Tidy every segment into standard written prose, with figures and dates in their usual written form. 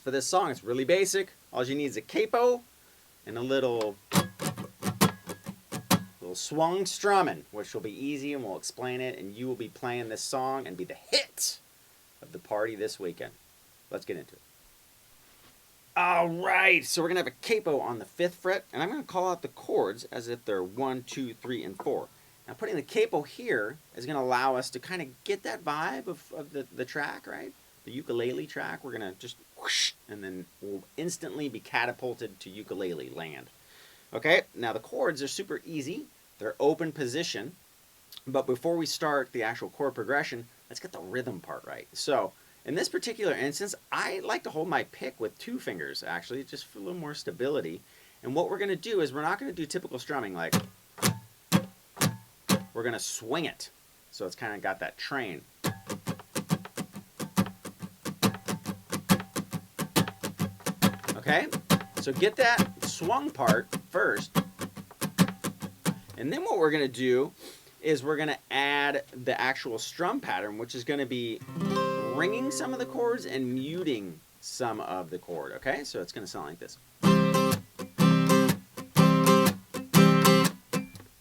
for this song. It's really basic. All you need is a capo and a little swung strumming, which will be easy, and we'll explain it, and you will be playing this song and be the hit of the party this weekend. Let's get into it. All right, so we're going to have a capo on the 5th fret, and I'm going to call out the chords as if they're 1, 2, 3, and 4. Now, putting the capo here is going to allow us to kind of get that vibe of the track, right? The ukulele track. We're going to just whoosh, and then we'll instantly be catapulted to ukulele land. Okay, now the chords are super easy. They're open position. But before we start the actual chord progression, let's get the rhythm part right. So, in this particular instance, I like to hold my pick with 2 fingers, actually, just for a little more stability. And what we're going to do is we're not going to do typical strumming like, we're going to swing it. So it's kind of got that train. Okay? So get that swung part first. And then what we're going to do is we're going to add the actual strum pattern, which is going to be ringing some of the chords and muting some of the chord, okay? So it's going to sound like this.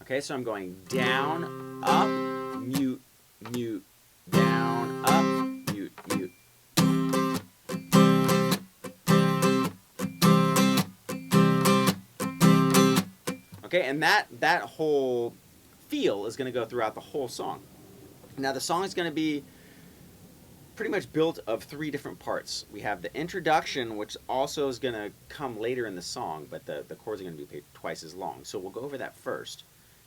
Okay, so I'm going down, up, mute, mute, down, up, mute, mute. Okay, and that whole feel is going to go throughout the whole song. Now the song is going to be pretty much built of 3 different parts. We have the introduction, which also is going to come later in the song, but the chords are going to be twice as long. So we'll go over that first.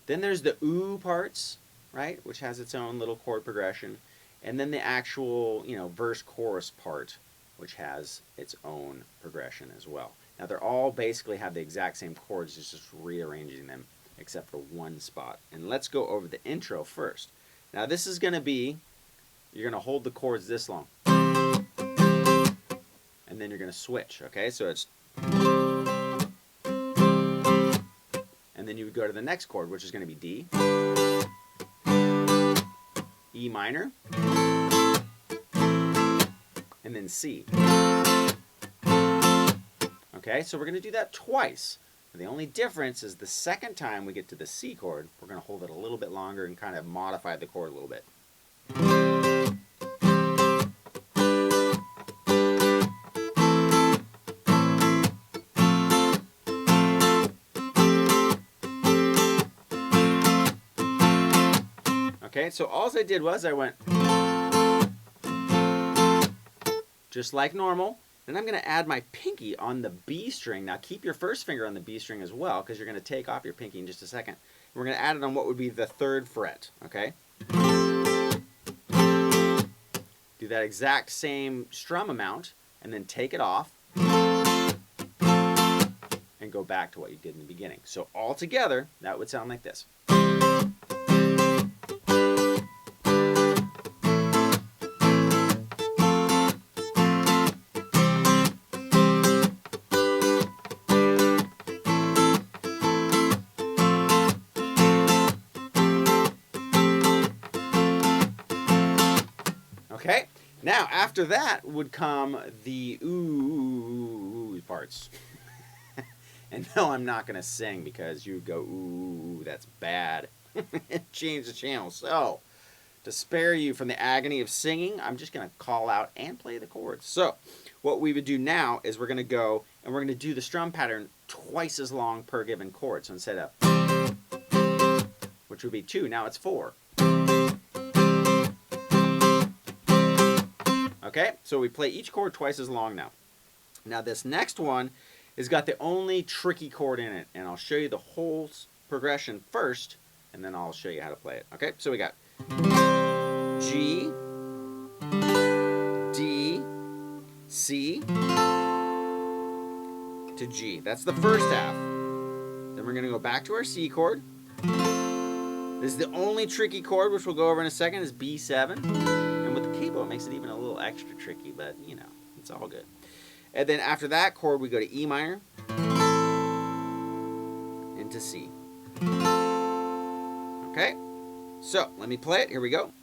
Then there's the ooh parts, right, which has its own little chord progression. And then the actual, verse chorus part, which has its own progression as well. Now they're all basically have the exact same chords, just rearranging them except for one spot. And let's go over the intro first. Now this is going to be, you're going to hold the chords this long. And then you're going to switch, okay? So it's... And then you would go to the next chord, which is going to be D, E minor, and then C. Okay, so we're going to do that twice. The only difference is the second time we get to the C chord, we're going to hold it a little bit longer and kind of modify the chord a little bit. Okay, so all I did was I went just like normal. Then I'm going to add my pinky on the B string. Now keep your first finger on the B string as well, because you're going to take off your pinky in just a second. We're going to add it on what would be the 3rd fret, okay? Do that exact same strum amount, and then take it off, and go back to what you did in the beginning. So all together, that would sound like this. Okay, now after that would come the ooh parts. And no, I'm not going to sing because you would go, ooh, that's bad. Change the channel. So, to spare you from the agony of singing, I'm just going to call out and play the chords. So, what we would do now is we're going to go and we're going to do the strum pattern twice as long per given chord. So instead of, which would be 2, now it's 4. Okay, so we play each chord twice as long now. Now this next one has got the only tricky chord in it, and I'll show you the whole progression first, and then I'll show you how to play it. Okay, so we got G, D, C, to G. That's the first half. Then we're going to go back to our C chord. This is the only tricky chord, which we'll go over in a second, is B7. And with the capo, it makes it even a little extra tricky, but, it's all good. And then after that chord, we go to E minor, into C. Okay? So, let me play it. Here we go.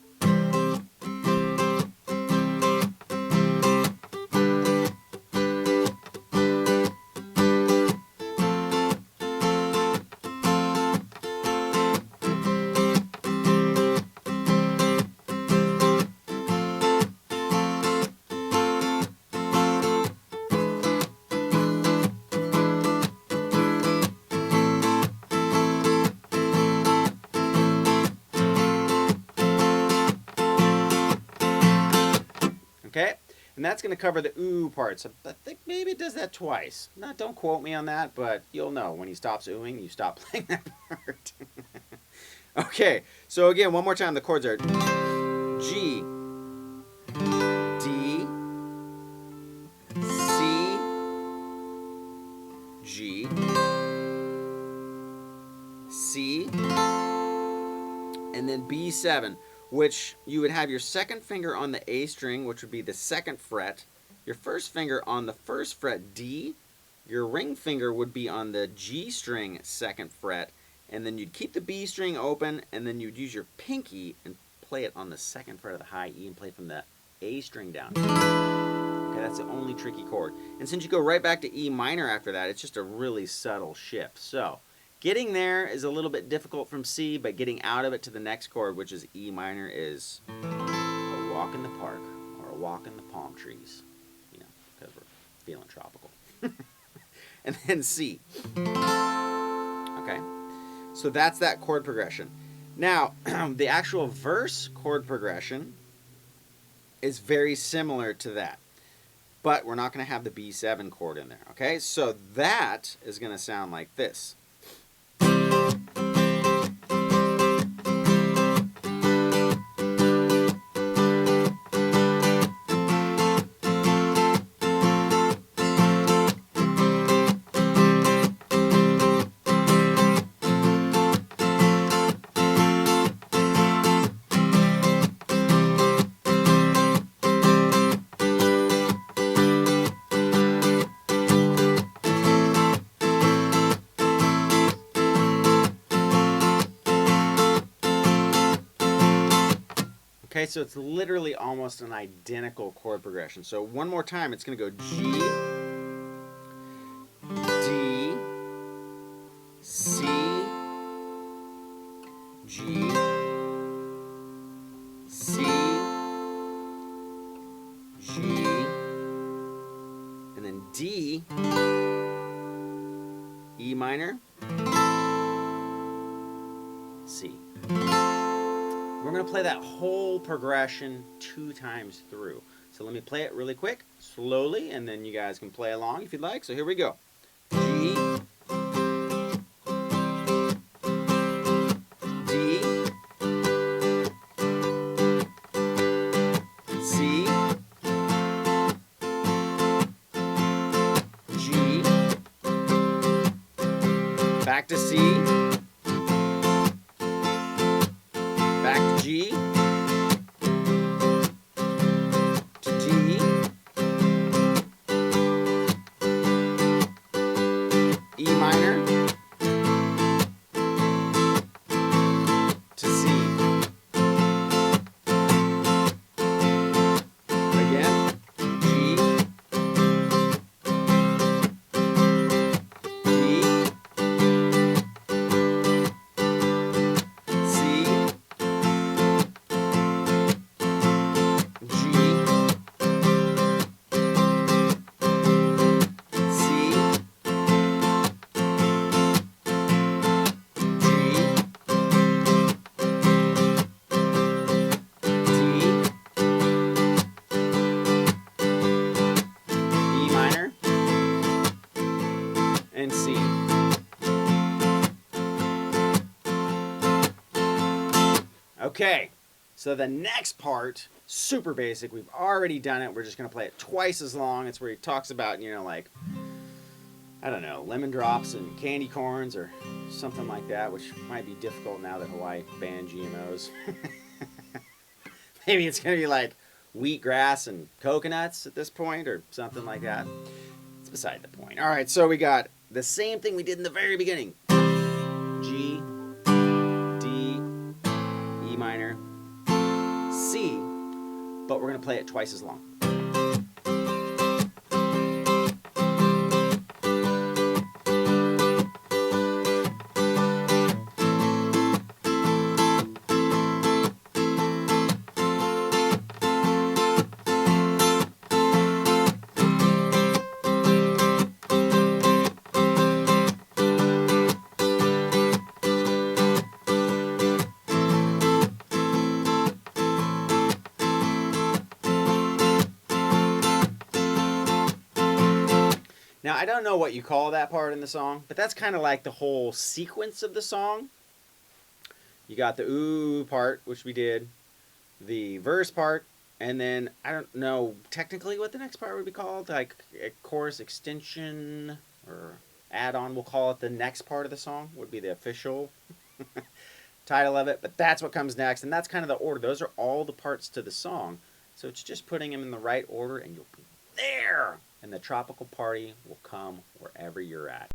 And that's going to cover the ooh part. So I think maybe it does that twice. Don't quote me on that, but you'll know when he stops oohing, you stop playing that part. Okay, so again, one more time, the chords are G, D, C, G, C, and then B7, which you would have your second finger on the A string, which would be the second fret, your first finger on the first fret D, your ring finger would be on the G string second fret, and then you'd keep the B string open, and then you'd use your pinky and play it on the second fret of the high E and play from the A string down. Okay, that's the only tricky chord. And since you go right back to E minor after that, it's just a really subtle shift. So getting there is a little bit difficult from C, but getting out of it to the next chord, which is E minor, is a walk in the park or a walk in the palm trees, you know, because we're feeling tropical. And then C. Okay, so that's that chord progression. Now, the actual verse chord progression is very similar to that, but we're not going to have the B7 chord in there. Okay, so that is going to sound like this. Okay, so it's literally almost an identical chord progression. So one more time, it's going to go G, D, C, G, C, G, and then D, E minor, C. We're going to play that whole progression 2 times through. So let me play it really quick, slowly, and then you guys can play along if you'd like. So here we go. G, D, C, G, back to C, back to G, to D, E minor, to C. Again, G, D, C, G, C, G, D, E minor, and C. Okay, so the next part, super basic. We've already done it. We're just going to play it twice as long. It's where he talks about, you know, like, I don't know, lemon drops and candy corns or something like that, which might be difficult now that Hawaii banned GMOs. Maybe it's going to be like wheatgrass and coconuts at this point or something like that. It's beside the point. All right, so we got the same thing we did in the very beginning. G, D, E minor, C, but we're going to play it twice as long. I don't know what you call that part in the song, but that's kind of like the whole sequence of the song. You got the ooh part, which we did, the verse part, and then I don't know technically what the next part would be called, like a chorus extension or add-on. We'll call it the next part of the song, would be the official title of it. But that's what comes next, and that's kind of the order. Those are all the parts to the song. So it's just putting them in the right order, and you'll be there. And the tropical party will come wherever you're at.